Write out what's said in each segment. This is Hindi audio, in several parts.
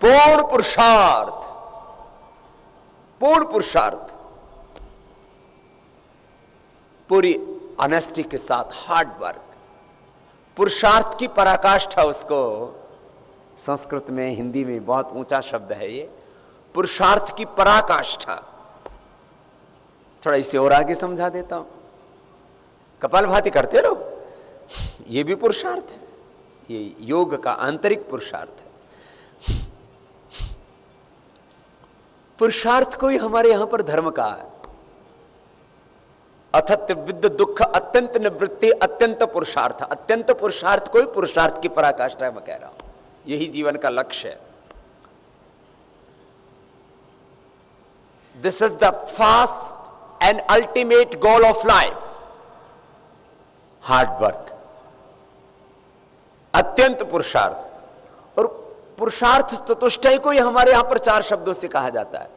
पूर्ण पुरुषार्थ, पूर्ण पुरुषार्थ, पूरी ऑनेस्टी के साथ हार्ड वर्क। पुरुषार्थ की पराकाष्ठा, उसको संस्कृत में हिंदी में बहुत ऊंचा शब्द है ये, पुरुषार्थ की पराकाष्ठा। थोड़ा इसे और आगे समझा देता हूं। कपालभाति करते रहो, ये भी पुरुषार्थ है, ये योग का आंतरिक पुरुषार्थ है। पुरुषार्थ कोई हमारे यहां पर धर्म का है। अथत विद्ध दुख अत्यंत निवृत्ति अत्यंत पुरुषार्थ। अत्यंत पुरुषार्थ कोई पुरुषार्थ की पराकाष्ठा मैं कह रहा हूं, यही जीवन का लक्ष्य है। This is the fast and ultimate goal of life, hard work, अत्यंत पुरुषार्थ। और पुरुषार्थ चतुष्टय को ही हमारे यहां पर 4 शब्दों से कहा जाता है।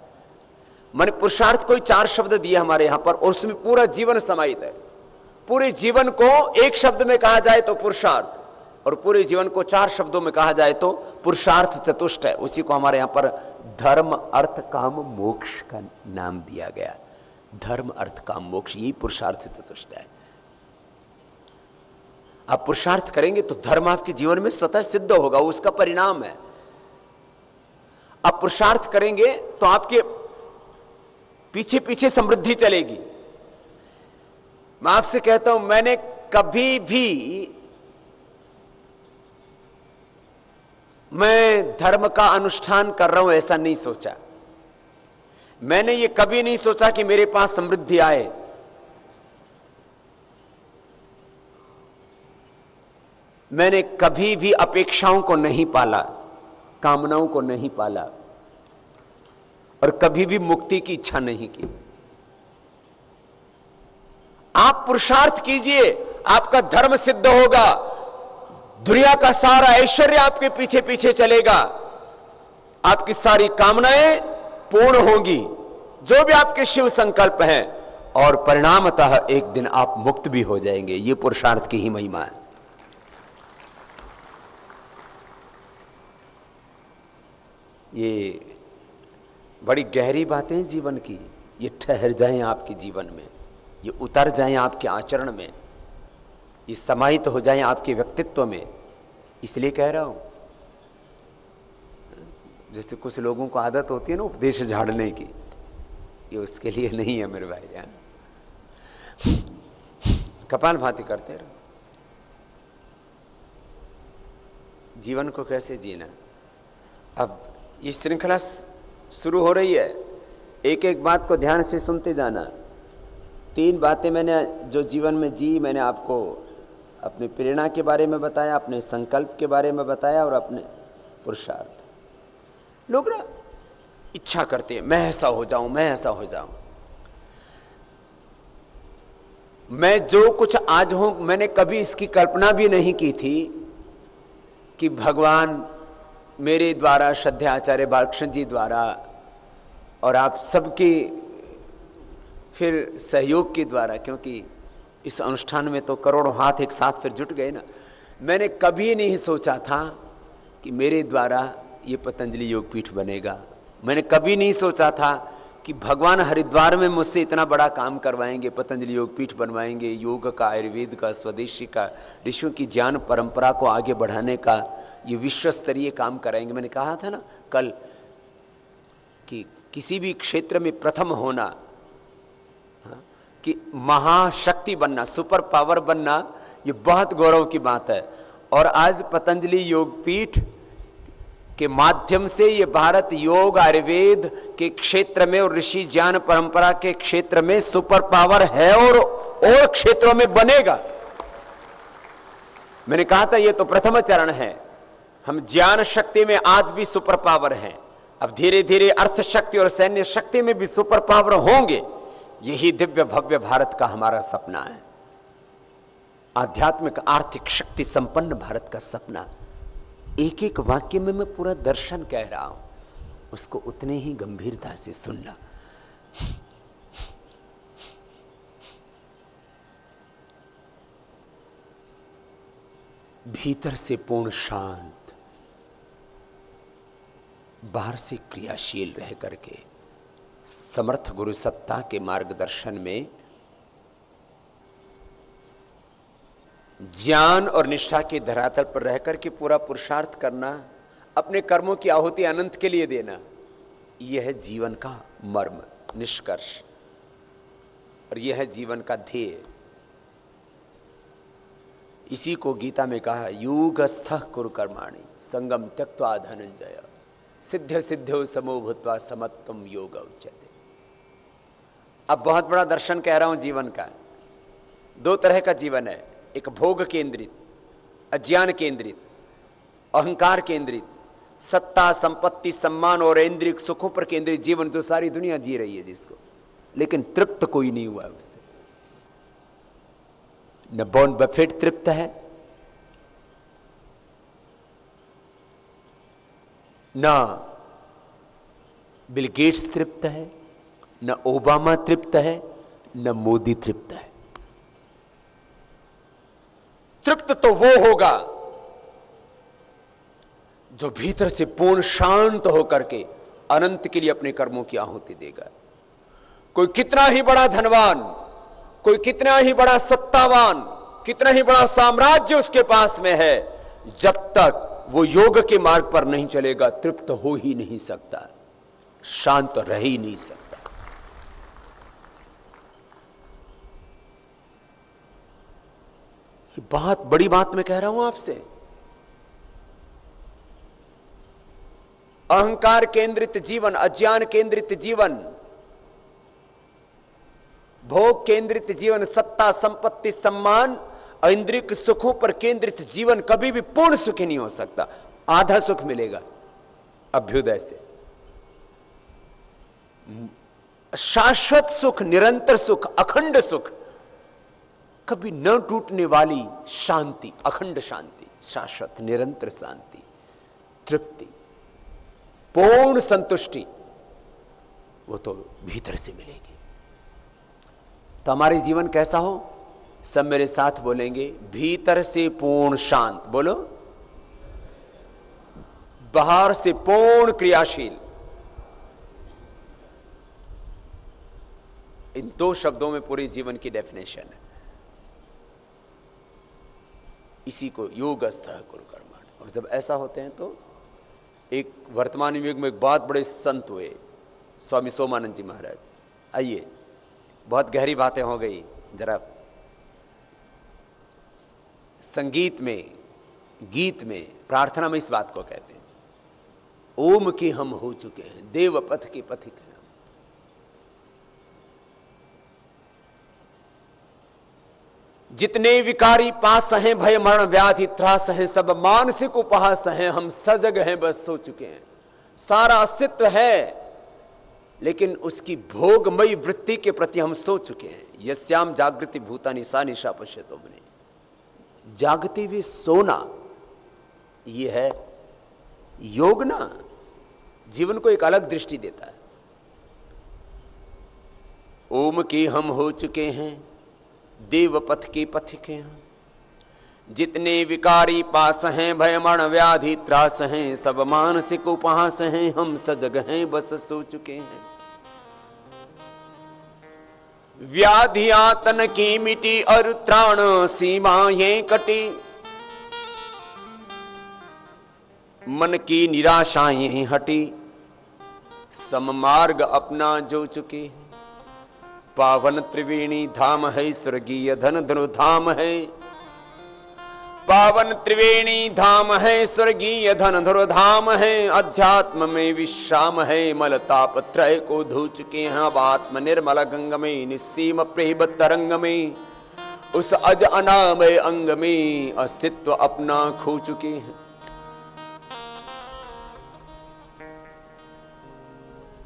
माने पुरुषार्थ कोई 4 शब्द दिए हमारे यहां पर, और उसमें पूरा जीवन समाहित है। पूरे जीवन को एक शब्द में कहा जाए तो पुरुषार्थ, और पूरे जीवन को 4 शब्दों में कहा जाए तो पुरुषार्थ चतुष्टय। उसी को हमारे यहां पर धर्म अर्थ काम मोक्ष का नाम दिया गया। धर्म अर्थ काम मोक्ष, यही पुरुषार्थ चतुष्टय है। आप पुरुषार्थ करेंगे तो धर्म आपके जीवन में स्वतः सिद्ध होगा, उसका परिणाम है। आप पुरुषार्थ करेंगे तो आपके पीछे पीछे समृद्धि चलेगी। मैं आपसे कहता हूं, मैंने कभी भी मैं धर्म का अनुष्ठान कर रहा हूं ऐसा नहीं सोचा। मैंने ये कभी नहीं सोचा कि मेरे पास समृद्धि आए। मैंने कभी भी अपेक्षाओं को नहीं पाला, कामनाओं को नहीं पाला, और कभी भी मुक्ति की इच्छा नहीं की। आप पुरुषार्थ कीजिए, आपका धर्म सिद्ध होगा, दुनिया का सारा ऐश्वर्य आपके पीछे पीछे चलेगा, आपकी सारी कामनाएं पूर्ण होंगी, जो भी आपके शिव संकल्प हैं, और परिणामतः एक दिन आप मुक्त भी हो जाएंगे। ये पुरुषार्थ की ही महिमा है। ये बड़ी गहरी बातें जीवन की, ये ठहर जाएं आपके जीवन में, ये उतर जाएं आपके आचरण में, ये समाहित हो जाएं आपके व्यक्तित्व में। इसलिए कह रहा हूं, जैसे कुछ लोगों को आदत होती है ना उपदेश झाड़ने की, ये उसके लिए नहीं है मेरे भाई। कपालभाति करते रहो। जीवन को कैसे जीना, अब ये श्रृंखला शुरू हो रही है। एक एक बात को ध्यान से सुनते जाना। 3 बातें मैंने जो जीवन में जी, मैंने आपको अपनी प्रेरणा के बारे में बताया, अपने संकल्प के बारे में बताया, और अपने पुरुषार्थ। लोग ना इच्छा करते हैं, मैं ऐसा हो जाऊं, मैं ऐसा हो जाऊं। मैं जो कुछ आज हूं, मैंने कभी इसकी कल्पना भी नहीं की थी कि भगवान मेरे द्वारा, श्रद्धेय आचार्य बालकृष्ण जी द्वारा, और आप सबके फिर सहयोग के द्वारा, क्योंकि इस अनुष्ठान में तो करोड़ों हाथ एक साथ फिर जुट गए ना। मैंने कभी नहीं सोचा था कि मेरे द्वारा ये पतंजलि योगपीठ बनेगा। मैंने कभी नहीं सोचा था कि भगवान हरिद्वार में मुझसे इतना बड़ा काम करवाएंगे, पतंजलि योगपीठ बनवाएंगे, योग का, आयुर्वेद का, स्वदेशी का, ऋषियों की ज्ञान परंपरा को आगे बढ़ाने का ये विश्व स्तरीय काम कराएंगे। मैंने कहा था ना कल कि किसी भी क्षेत्र में प्रथम होना, हाँ, कि महाशक्ति बनना, सुपर पावर बनना, ये बहुत गौरव की बात है। और आज पतंजलि योगपीठ के माध्यम से ये भारत योग आयुर्वेद के क्षेत्र में और ऋषि ज्ञान परंपरा के क्षेत्र में सुपर पावर है, और क्षेत्रों में बनेगा। मैंने कहा था ये तो प्रथम चरण है। हम ज्ञान शक्ति में आज भी सुपर पावर हैं, अब धीरे धीरे अर्थ शक्ति और सैन्य शक्ति में भी सुपर पावर होंगे। यही दिव्य भव्य भारत का हमारा सपना है, आध्यात्मिक आर्थिक शक्ति संपन्न भारत का सपना। एक एक वाक्य में मैं पूरा दर्शन कह रहा हूं, उसको उतने ही गंभीरता से सुनना। भीतर से पूर्ण शांत, बाहर से क्रियाशील रह करके समर्थ गुरु सत्ता के मार्गदर्शन में ज्ञान और निष्ठा के धरातल पर रह करके पूरा पुरुषार्थ करना, अपने कर्मों की आहुति अनंत के लिए देना, यह है जीवन का मर्म, निष्कर्ष, और यह है जीवन का ध्येय। इसी को गीता में कहा, युगस्थः कुरु कर्माणि संगम त्यक्त्वा धनंजय सिद्ध सिद्धो समो भूत्वा समत्वम योग उच्यते। अब बहुत बड़ा दर्शन कह रहा हूं जीवन का। दो तरह का जीवन है, एक भोग केंद्रित, अज्ञान केंद्रित, अहंकार केंद्रित, सत्ता संपत्ति सम्मान और इंद्रिय सुखों पर केंद्रित जीवन जो सारी दुनिया जी रही है जिसको, लेकिन तृप्त कोई नहीं हुआ है उससे। न वॉरेन बफेट तृप्त है, न बिल गेट्स तृप्त है, न ओबामा तृप्त है, न मोदी तृप्त है। तृप्त तो वो होगा जो भीतर से पूर्ण शांत होकर के अनंत के लिए अपने कर्मों की आहुति देगा। कोई कितना ही बड़ा धनवान, कोई कितना ही बड़ा सत्तावान, कितना ही बड़ा साम्राज्य उसके पास में है, जब तक वो योग के मार्ग पर नहीं चलेगा तृप्त हो ही नहीं सकता, शांत रह ही नहीं सकता। ये बहुत बड़ी बात मैं कह रहा हूं आपसे। अहंकार केंद्रित जीवन, अज्ञान केंद्रित जीवन, भोग केंद्रित जीवन, सत्ता संपत्ति सम्मान इंद्रिय सुखों पर केंद्रित जीवन कभी भी पूर्ण सुखी नहीं हो सकता। आधा सुख मिलेगा अभ्युदय से। शाश्वत सुख, निरंतर सुख, अखंड सुख, कभी न टूटने वाली शांति, अखंड शांति, शाश्वत निरंतर शांति, तृप्ति, पूर्ण संतुष्टि, वो तो भीतर से मिलेगी। तो हमारे जीवन कैसा हो? सब मेरे साथ बोलेंगे, भीतर से पूर्ण शांत। बोलो, बाहर से पूर्ण क्रियाशील। इन दो शब्दों में पूरे जीवन की डेफिनेशन है। इसी को योगस्थः कुरु कर्माणि। और जब ऐसा होते हैं तो एक वर्तमान युग में एक बहुत बड़े संत हुए, स्वामी सोमानंद जी महाराज। आइए, बहुत गहरी बातें हो गई। जरा संगीत में, गीत में, प्रार्थना में इस बात को कहते हैं, ओम के हम हो चुके हैं, देव पथ के पथिक हैं। जितने विकारी पास हैं, भय मरण व्याधि त्रास हैं, सब मानसिक उपहास हैं, हम सजग हैं, बस सो चुके हैं। सारा अस्तित्व है, लेकिन उसकी भोगमयी वृत्ति के प्रति हम सो चुके हैं। यस्याम जागृति भूतानि सा निशा पश्यतो मुने। जागते हुए सोना, ये है योग ना। जीवन को एक अलग दृष्टि देता है। ओम के हम हो चुके हैं, देव पथ के पथिक हैं। जितने विकारी पास हैं, भय मरण व्याधि त्रास हैं, सब मानसिक उपहास हैं, हम सजग हैं, बस सो चुके हैं। व्याधियां तन की मिटी और त्राण सीमाएं कटी, मन की निराशाएं हटी, सममार्ग अपना जो चुके हैं। पावन त्रिवेणी धाम है, स्वर्गीय धन धनु धाम है। पावन त्रिवेणी धाम है, स्वर्गीय धन धुर धाम है। अध्यात्म में विश्राम है, मलताप त्रय को धो चुके हैं। अब आत्म निर्मल गंग में, निस्सीम प्रेम तरंग में, उस अज अनामय अंग में अस्तित्व अपना खो चुके हैं।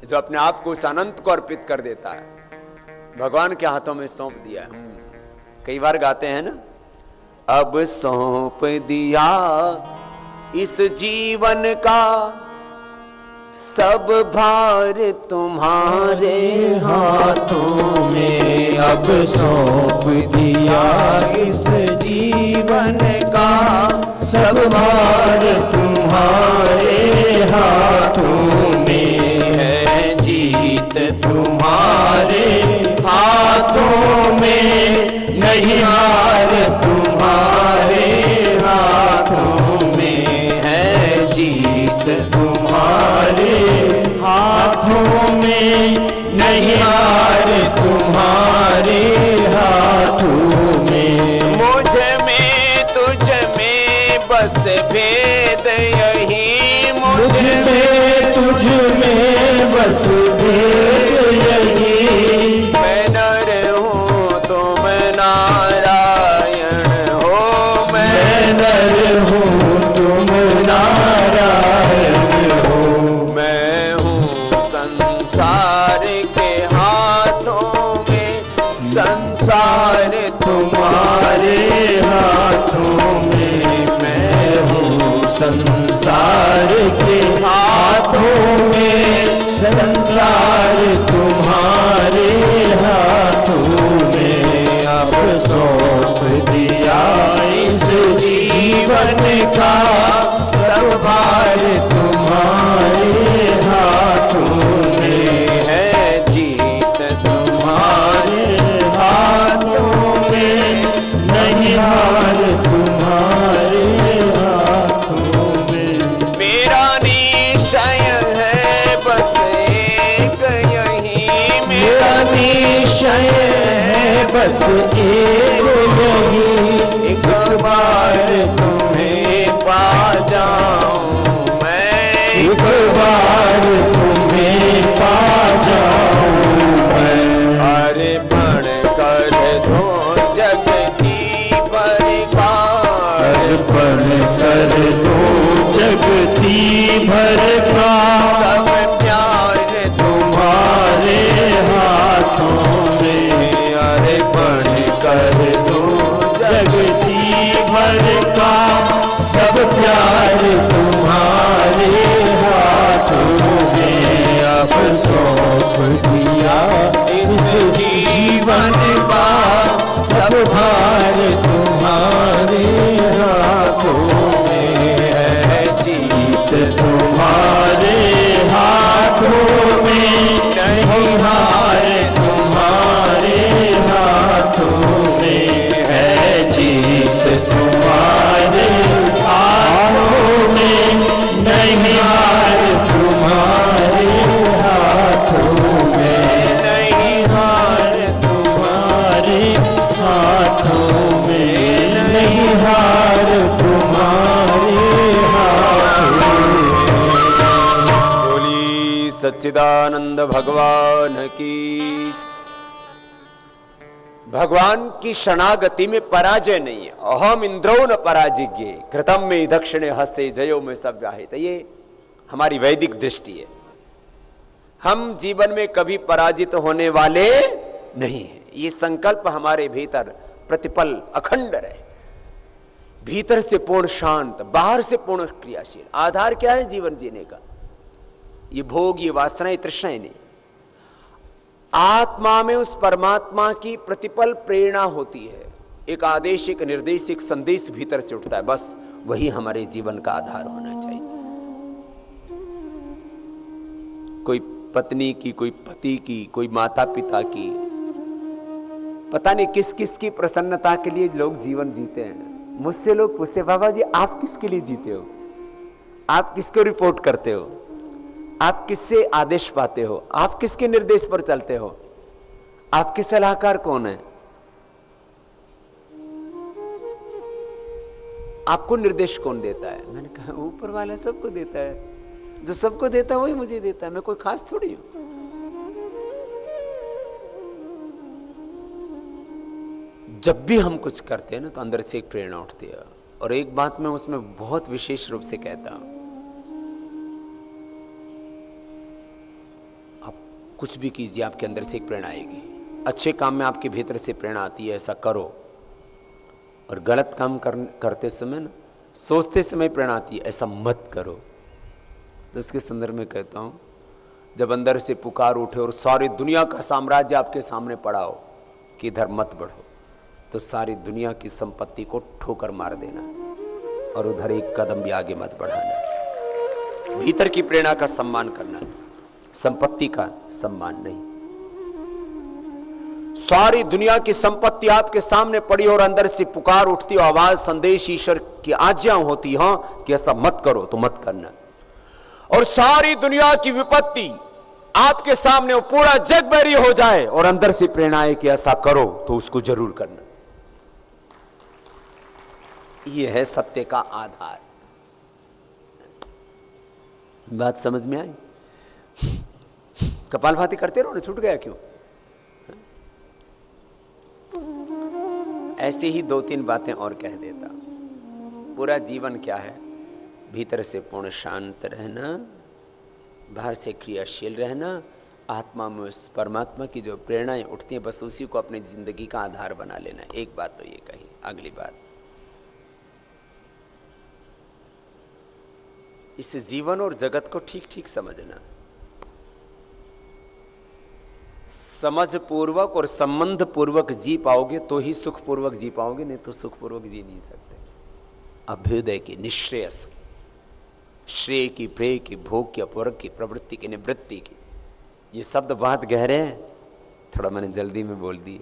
जो अपने आप को उस अनंत को अर्पित कर देता है, भगवान के हाथों में सौंप दिया। हम कई बार गाते हैं ना, अब सौंप दिया इस जीवन का सब भार तुम्हारे हाथों में। अब सौंप दिया इस जीवन का सब भार तुम्हारे हाथों में है, जीत तुम्हारे हाथों में, नहीं हार तुम्हारे हाथों में है, जीत तुम्हारे हाथों में, नहीं हार तुम्हारे हाथों में। मुझ में तुझ में बस भेद यही, मुझ में तुझ में बस भेद यही, मैं नर हूँ तुम नारायण हो, मैं नर हूँ तुम नारायण हो। मैं हूँ संसार के हाथों में, संसार तुम्हारे हाथों में, मैं हूँ संसार के हाथों में, संसार तुम्हारे हाथों में। अब सौंप दिया इस जीवन का सब भार तुम्हारे हाथों में है, जीत तुम्हारे हाथों में, नहीं हार तुम्हारे हाथों में। मेरा निश्चय है बस एक यही, मेरा निश्चय है बस एक यही, एक बार तुम्हें पा जाऊं मैं, एक बार तुम्हें पा जाऊं मैं। अरे पण कर दो जगती परिकार, अर्पण कर दो जगती भर का सब प्यार तुम्हारे हाथों में। अर्पण कर दो जगती भर का सब प्यार तुम्हारे हाथों में। अब सौंप दिया इस जीवन का सब भार तुम्हारे हाथों में है, जीत तुम्हारे हाथों में, नहीं हार तुम्हारे हाथों में है, जीत तुम्हारे हाथों में, नहीं हार तुम्हारे हाथों में, नहीं हार तुम्हारे हाथों में, नहीं हार तुम्हारे हाथों में। बोली सच्चिदानंद भगवान की। भगवान की शरणागति में पराजय नहीं है। अहम इंद्रो न पराजिज्ञे कृतम में दक्षिणे हस्ते जयो में सब व्याहित। ये हमारी वैदिक दृष्टि है। हम जीवन में कभी पराजित होने वाले नहीं हैं। ये संकल्प हमारे भीतर प्रतिपल अखंड रहे। भीतर से पूर्ण शांत, बाहर से पूर्ण क्रियाशील। आधार क्या है जीवन जीने का? ये भोग, ये वासनाएं, तृष्णाएं नहीं। आत्मा में उस परमात्मा की प्रतिपल प्रेरणा होती है। एक आदेश, एक निर्देश, एक संदेश भीतर से उठता है। बस वही हमारे जीवन का आधार होना चाहिए। कोई पत्नी की, कोई पति की, कोई माता पिता की, पता नहीं किस किस की प्रसन्नता के लिए लोग जीवन जीते हैं। मुझसे लोग पूछते, बाबा जी आप किसके लिए जीते हो? आप किसको रिपोर्ट करते हो? आप किससे आदेश पाते हो? आप किसके निर्देश पर चलते हो? आपके सलाहकार कौन है? आपको निर्देश कौन देता है? मैंने कहा ऊपर वाला सबको देता है। जो सबको देता है वही मुझे देता है। मैं कोई खास थोड़ी हूं। जब भी हम कुछ करते हैं ना तो अंदर से एक प्रेरणा उठती है। और एक बात मैं उसमें बहुत विशेष रूप से कहता हूं, आप कुछ भी कीजिए, आपके अंदर से एक प्रेरणा आएगी। अच्छे काम में आपके भीतर से प्रेरणा आती है, ऐसा करो। और गलत काम करते समय ना, सोचते समय प्रेरणा आती है, ऐसा मत करो। तो इसके संदर्भ में कहता हूं, जब अंदर से पुकार उठे और सारी दुनिया का साम्राज्य आपके सामने पड़ा हो कि इधर मत बढ़ो, तो सारी दुनिया की संपत्ति को ठोकर मार देना। और उधर एक कदम भी आगे मत बढ़ाना। भीतर की प्रेरणा का सम्मान करना, संपत्ति का सम्मान नहीं। सारी दुनिया की संपत्ति आपके सामने पड़ी और अंदर से पुकार उठती हो, आवाज, संदेश, ईश्वर की आज्ञा होती हो कि ऐसा मत करो, तो मत करना। और सारी दुनिया की विपत्ति आपके सामने, वो पूरा जग बैरी हो जाए और अंदर से प्रेरणा है कि ऐसा करो, तो उसको जरूर करना। यह है सत्य का आधार। बात समझ में आई? कपालभाति करते रहो ना, छूट गया क्यों? ऐसे ही 2-3 बातें और कह देता। पूरा जीवन क्या है? भीतर से पूर्ण शांत रहना, बाहर से क्रियाशील रहना, आत्मा में उस परमात्मा की जो प्रेरणाएं उठती हैं बस उसी को अपनी जिंदगी का आधार बना लेना। एक बात तो ये कही। अगली बात, इस जीवन और जगत को ठीक ठीक समझना। समझ पूर्वक और संबंध पूर्वक जी पाओगे तो ही सुख पूर्वक जी पाओगे, नहीं तो सुख पूर्वक जी नहीं सकते। अभ्युदय की, निश्रेयस की, श्रेय की, प्रेय की, भोग की, अपवर्ग की, प्रवृत्ति की, निवृत्ति की, ये शब्द बहुत गहरे हैं, थोड़ा मैंने जल्दी में बोल दिए।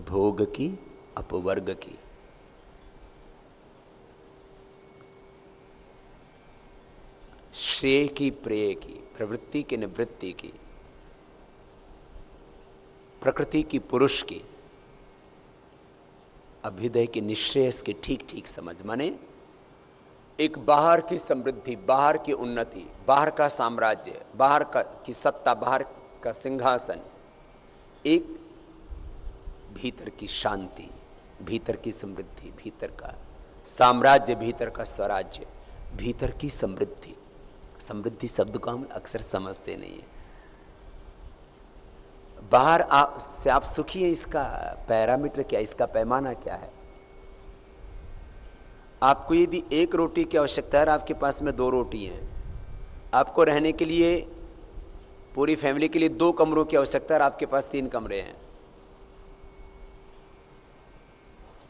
भोग की, अपवर्ग की, श्रेय की, प्रेय की, प्रवृत्ति की, निवृत्ति की, प्रकृति की, पुरुष की, अभ्युदय की, निश्रेयस की ठीक ठीक समझ। माने एक बाहर की समृद्धि, बाहर की उन्नति, बाहर का साम्राज्य, बाहर की सत्ता, बाहर का सिंहासन, एक भीतर की शांति, भीतर की समृद्धि, भीतर का साम्राज्य, भीतर का स्वराज्य, भीतर की समृद्धि। समृद्धि शब्द को हम अक्सर समझते नहीं है। बाहर से आप सुखी हैं, इसका पैरामीटर क्या, इसका पैमाना क्या है? आपको यदि 1 रोटी की आवश्यकता है, आपके पास में 2 रोटी हैं। आपको रहने के लिए, पूरी फैमिली के लिए 2 कमरों की आवश्यकता है, आपके पास 3 कमरे हैं।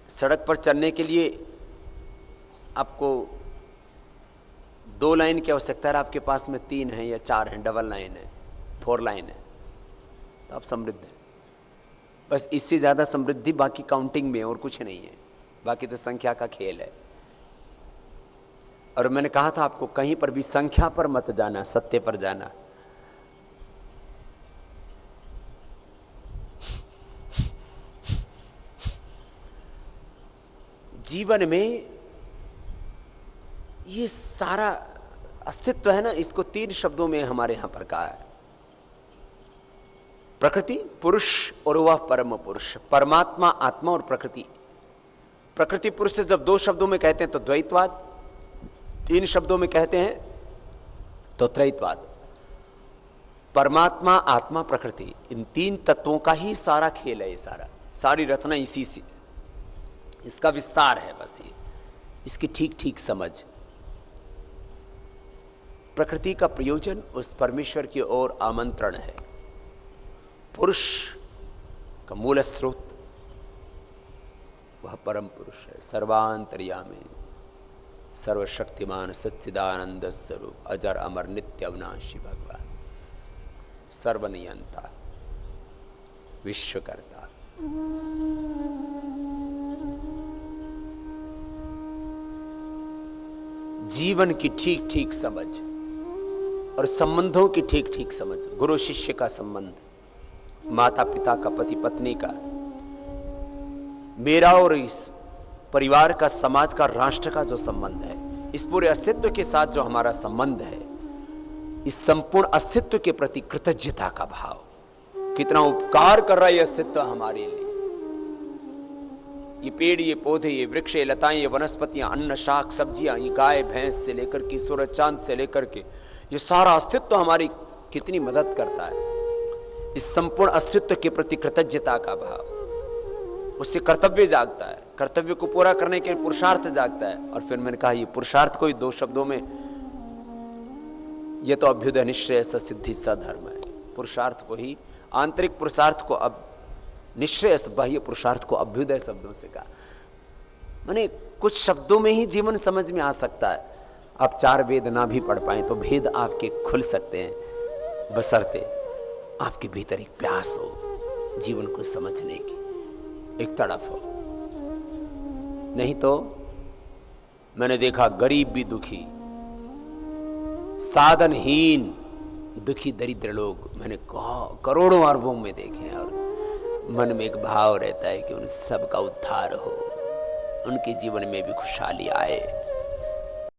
सड़क पर चलने के लिए आपको 2 लाइन की आवश्यकता है, आपके पास में 3 है या 4 हैं, डबल लाइन है, 4 लाइन है, तो आप समृद्ध हैं। बस इससे ज़्यादा समृद्धि बाकी काउंटिंग में और कुछ नहीं है, बाकी तो संख्या का खेल है। और मैंने कहा था आपको, कहीं पर भी संख्या पर मत जाना, सत्य पर जाना। जीवन में ये सारा अस्तित्व है ना, इसको 3 शब्दों में हमारे यहां पर कहा है। प्रकृति, पुरुष और वह परम पुरुष। परमात्मा, आत्मा और प्रकृति। प्रकृति पुरुष से जब 2 शब्दों में कहते हैं तो द्वैतवाद, 3 शब्दों में कहते हैं तो त्रैतवाद। परमात्मा, आत्मा, प्रकृति, इन 3 तत्वों का ही सारा खेल है। ये सारी रचना इसी से, इसका विस्तार है बस ये, इसकी ठीक ठीक समझ। प्रकृति का प्रयोजन उस परमेश्वर की ओर आमंत्रण है। पुरुष का मूल स्रोत वह परम पुरुष है, सर्वांतर्यामी, सर्वशक्तिमान, सच्चिदानंद स्वरूप, अजर अमर नित्य अविनाशी भगवान, सर्वनियंता, विश्वकर्ता। जीवन की ठीक ठीक समझ और संबंधों की ठीक ठीक समझ। गुरु शिष्य का संबंध, माता पिता का, पति पत्नी का, मेरा और इस परिवार का, समाज का, राष्ट्र का जो संबंध है, इस पूरे अस्तित्व के साथ जो हमारा संबंध है, इस संपूर्ण अस्तित्व के प्रति कृतज्ञता का भाव। कितना उपकार कर रहा है ये अस्तित्व हमारे लिए। ये पेड़, ये पौधे, ये वृक्ष, ये लताएं, ये वनस्पतियां, अन्न, शाक, सब्जियां, ये गाय भैंस से लेकर के सूरज चांद से लेकर के ये सारा अस्तित्व हमारी कितनी मदद करता है। इस संपूर्ण अस्तित्व के प्रति कृतज्ञता का भाव, उससे कर्तव्य जागता है, कर्तव्य को पूरा करने के लिए पुरुषार्थ जागता है। और फिर मैंने कहा ये पुरुषार्थ को ही 2 शब्दों में, ये तो अभ्युदय, निश्चय, सिद्धि, सधर्म है। पुरुषार्थ को ही, आंतरिक पुरुषार्थ को अब निश्चय, बाह्य पुरुषार्थ को अभ्युदय शब्दों से कहा। माने कुछ शब्दों में ही जीवन समझ में आ सकता है। आप 4 वेद ना भी पढ़ पाए तो भेद आपके खुल सकते हैं, बशर्ते आपके भीतर एक प्यास हो जीवन को समझने की, एक तड़फ हो। नहीं तो मैंने देखा गरीब भी दुखी, साधनहीन दुखी दरिद्र लोग मैंने करोड़ों अरबों में देखे हैं, और मन में एक भाव रहता है कि उन सब का उद्धार हो, उनके जीवन में भी खुशहाली आए।